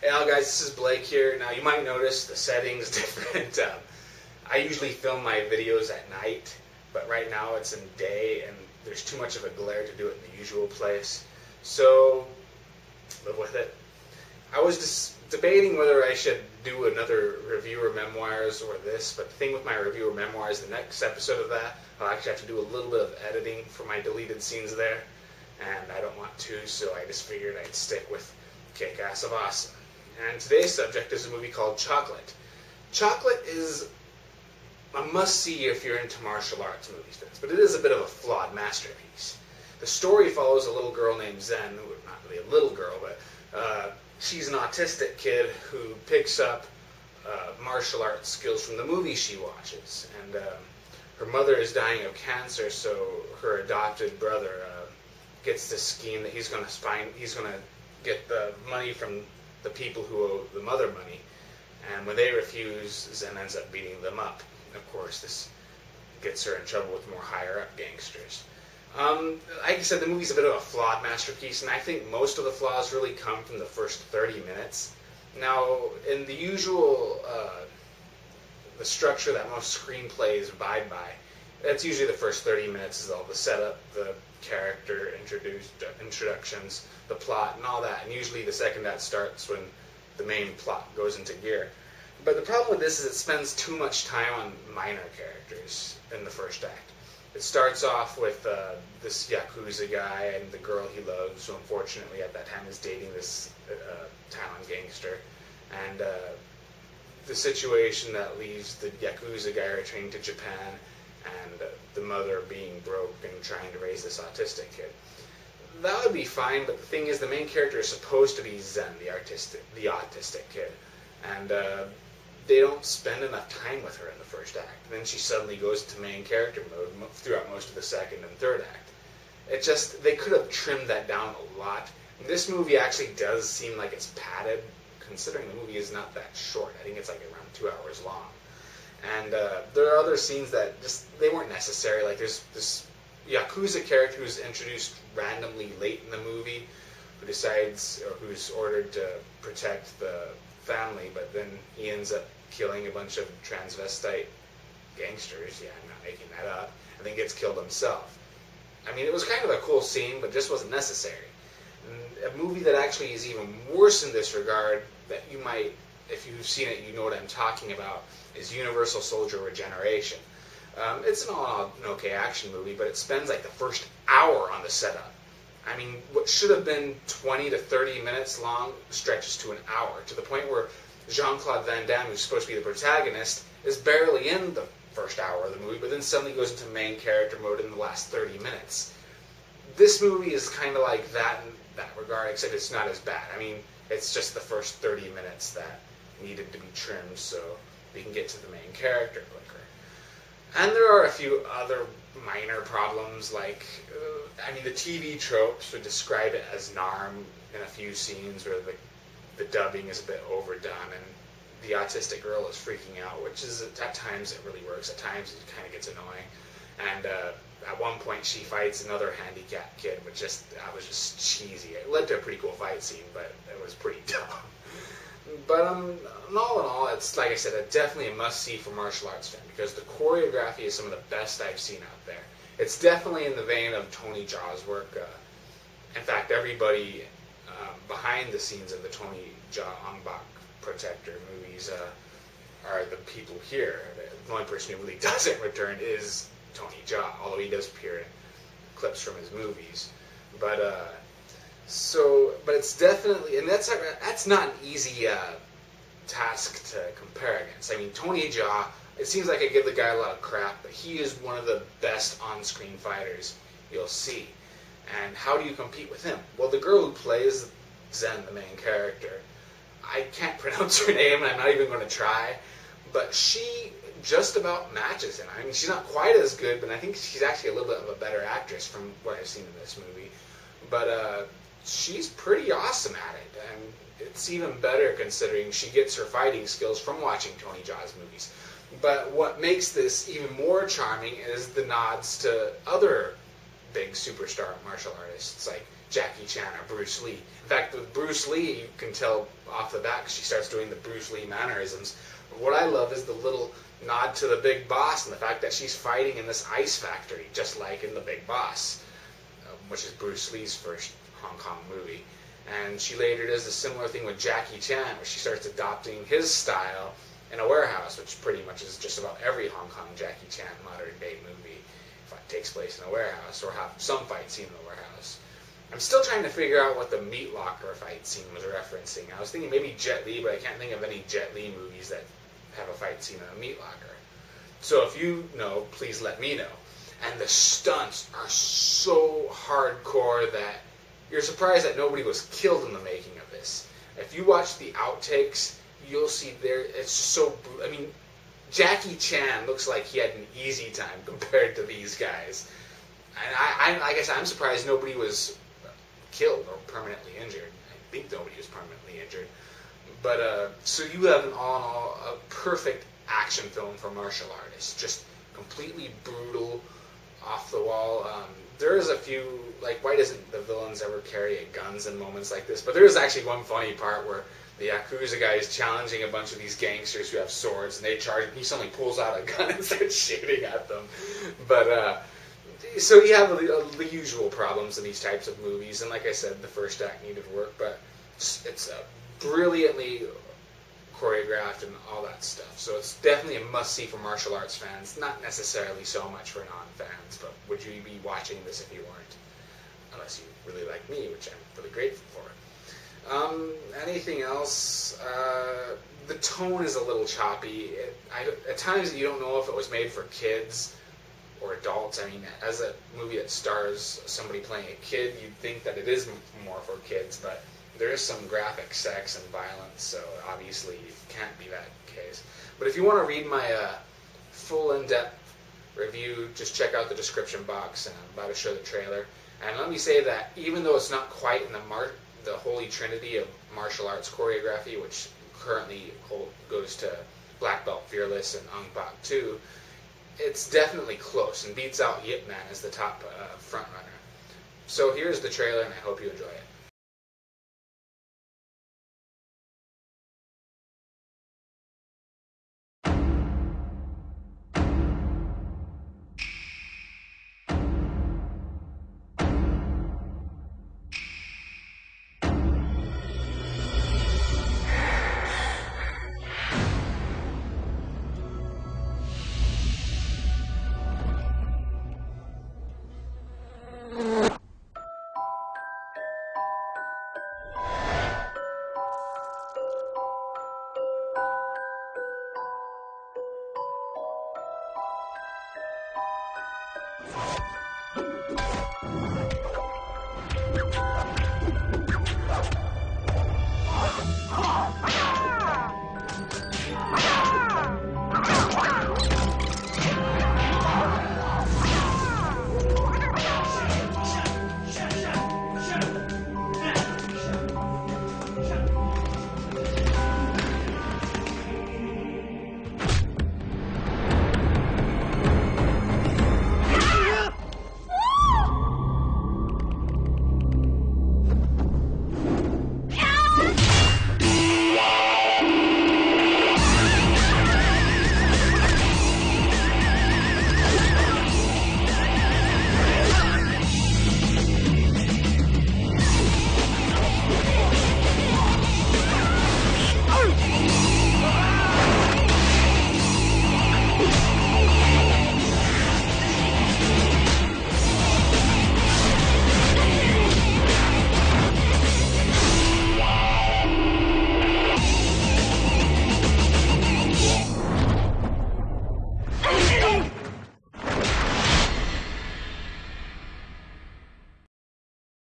Hey, all guys, this is Blake here. Now, you might notice the setting's different. I usually film my videos at night, but right now it's in day, and there's too much of a glare to do it in the usual place. So, live with it. I was just debating whether I should do another reviewer memoirs or this, but the thing with my reviewer memoirs, the next episode of that, I'll actually have to do a little bit of editing for my deleted scenes there, and I don't want to, so I just figured I'd stick with Kickass of Awesome. And today's subject is a movie called Chocolate. Chocolate is a must-see if you're into martial arts movies, but it is a bit of a flawed masterpiece. The story follows a little girl named Zen, not really a little girl, but she's an autistic kid who picks up martial arts skills from the movies she watches. And her mother is dying of cancer, so her adopted brother gets this scheme that he's going to get the money from the people who owe the mother money. And when they refuse, Zen ends up beating them up. Of course, this gets her in trouble with more higher-up gangsters. Like I said, the movie's a bit of a flawed masterpiece, and I think most of the flaws really come from the first 30 minutes. Now, in the usual, the structure that most screenplays abide by, that's usually the first 30 minutes is all the setup, the character introductions, the plot, and all that. And usually the second act starts when the main plot goes into gear. But the problem with this is it spends too much time on minor characters in the first act. It starts off with this Yakuza guy and the girl he loves, who unfortunately at that time is dating this town gangster. And the situation that leaves the Yakuza guy returning to Japan and the mother being broke and trying to raise this autistic kid. That would be fine, but the thing is the main character is supposed to be Zen, the autistic kid. And they don't spend enough time with her in the first act. And then she suddenly goes into main character mode throughout most of the second and third act. They could have trimmed that down a lot. And this movie actually does seem like it's padded, considering the movie is not that short. I think it's like around 2 hours long. And there are other scenes that they weren't necessary. Like there's this Yakuza character who's introduced randomly late in the movie, who's ordered to protect the family, but then he ends up killing a bunch of transvestite gangsters. Yeah, I'm not making that up. And then gets killed himself. I mean, it was kind of a cool scene, but just wasn't necessary. And a movie that actually is even worse in this regard, that you might, if you've seen it, you know what I'm talking about, is Universal Soldier Regeneration. It's an okay action movie, but it spends like the first hour on the setup. I mean, what should have been 20 to 30 minutes long stretches to an hour, to the point where Jean-Claude Van Damme, who's supposed to be the protagonist, is barely in the first hour of the movie, but then suddenly goes into main character mode in the last 30 minutes. This movie is kind of like that in that regard, except it's not as bad. I mean, it's just the first 30 minutes that needed to be trimmed so we can get to the main character quicker. And there are a few other minor problems, like, the TV tropes would describe it as NARM in a few scenes where the dubbing is a bit overdone and the autistic girl is freaking out, which is, at times it really works, at times it kind of gets annoying. And at one point she fights another handicapped kid, that was just cheesy. It led to a pretty cool fight scene, but it was pretty dumb. But all in all, it's, like I said, definitely a must-see for martial arts fan, because the choreography is some of the best I've seen out there. It's definitely in the vein of Tony Jaa's work. In fact, everybody behind the scenes of the Tony Jaa Ong-bak Protector movies are the people here. The only person who really doesn't return is Tony Jaa, although he does appear in clips from his movies. But it's definitely, and that's not an easy task to compare against. I mean, Tony Jaa, it seems like I give the guy a lot of crap, but he is one of the best on-screen fighters you'll see. And how do you compete with him? Well, the girl who plays Zen, the main character, I can't pronounce her name, and I'm not even going to try, but she just about matches him. I mean, she's not quite as good, but I think she's actually a little bit of a better actress from what I've seen in this movie. But she's pretty awesome at it, and it's even better considering she gets her fighting skills from watching Tony Jaa's movies. But what makes this even more charming is the nods to other big superstar martial artists like Jackie Chan or Bruce Lee. In fact, with Bruce Lee, you can tell off the bat 'cause she starts doing the Bruce Lee mannerisms. What I love is the little nod to the Big Boss and the fact that she's fighting in this ice factory, just like in The Big Boss, which is Bruce Lee's first Hong Kong movie. And she later does a similar thing with Jackie Chan, where she starts adopting his style in a warehouse, which pretty much is just about every Hong Kong Jackie Chan modern day movie takes place in a warehouse, or have some fight scene in a warehouse. I'm still trying to figure out what the meat locker fight scene was referencing. I was thinking maybe Jet Li, but I can't think of any Jet Li movies that have a fight scene in a meat locker. So if you know, please let me know. And the stunts are so hardcore that you're surprised that nobody was killed in the making of this. If you watch the outtakes, you'll see it's so brutal. I mean, Jackie Chan looks like he had an easy time compared to these guys. And like I said, I'm surprised nobody was killed or permanently injured. I think nobody was permanently injured. But, so you have an all in all, a perfect action film for martial artists. Just completely brutal, off the wall. There is a few, like, why doesn't the villains ever carry guns in moments like this? But there is actually one funny part where the Yakuza guy is challenging a bunch of these gangsters who have swords, and they charge, and he suddenly pulls out a gun and starts shooting at them. But, so you have the usual problems in these types of movies, and like I said, the first act needed work, but it's brilliantly choreographed and all that stuff. So it's definitely a must-see for martial arts fans, not necessarily so much for non-fans, but would you be watching this if you weren't? Unless you really like me, which I'm really grateful for. Anything else? The tone is a little choppy. At times you don't know if it was made for kids or adults. I mean, as a movie that stars somebody playing a kid, you'd think that it is more for kids, but there is some graphic sex and violence, so obviously it can't be that case. But if you want to read my full in-depth review, just check out the description box, and I'm about to show the trailer. And let me say that even though it's not quite in the holy trinity of martial arts choreography, which currently goes to Black Belt Fearless and Ong Bak 2, it's definitely close and beats out Yip Man as the top front runner. So here's the trailer, and I hope you enjoy it.